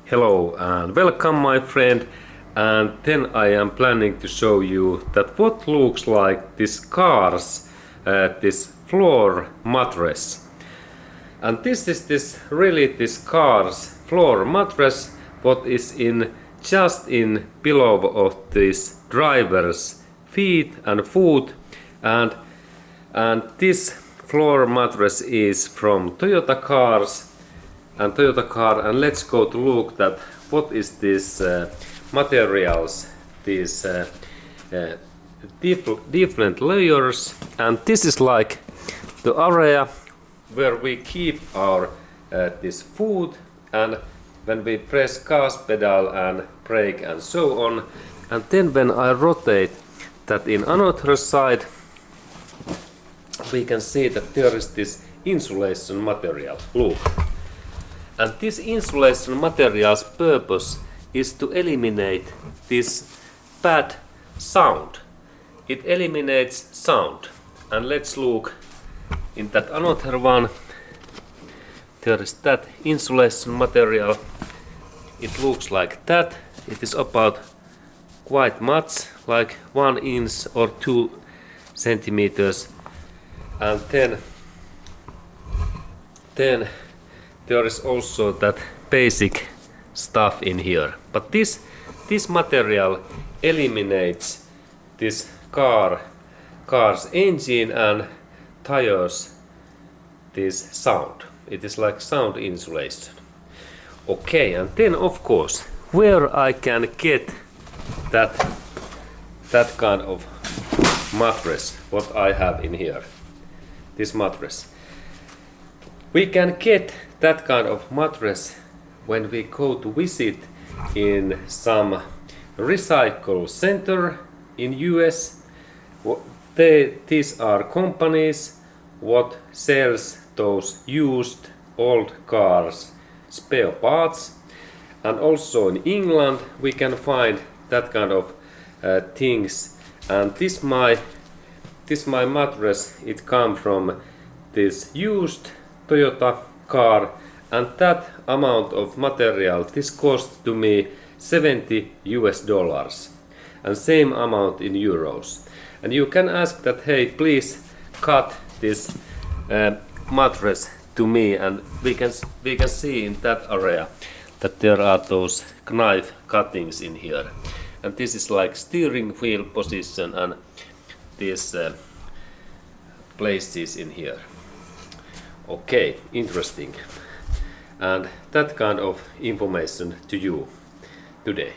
Hello and welcome my friend, and then I am planning to show you that what looks like this car's this floor mattress. And this is this car's floor mattress what is just in below of this driver's feet and foot, and this floor mattress is from Toyota cars and Toyota car, and let's go to look that what is this materials, these different layers. And this is like the area where we keep our this food, and when we press gas pedal and brake and so on. And then when I rotate that in another side, we can see that there is this insulation material. Look. And this insulation material's purpose is to eliminate this bad sound. It eliminates sound. And let's look in that another one. There is that insulation material. It looks like that. It is about quite much, like 1 inch or 2 centimeters. And then there is also that basic stuff in here. But this material eliminates this car's engine and tires this sound. It is like sound insulation. Okay, and then of course, where I can get that kind of mattress what I have in here, this mattress. We can get that kind of mattress when we go to visit in some recycle center in US. These are companies what sells those used old cars spare parts, and also in England we can find that kind of things. And this my mattress, it come from this used Toyota car, and that amount of material, this cost to me $70 and same amount in euros. And you can ask that, hey, please cut this mattress to me, and we can see in that area that there are those knife cuttings in here. And this is like steering wheel position and these places in here. Okay, interesting. And that kind of information to you today.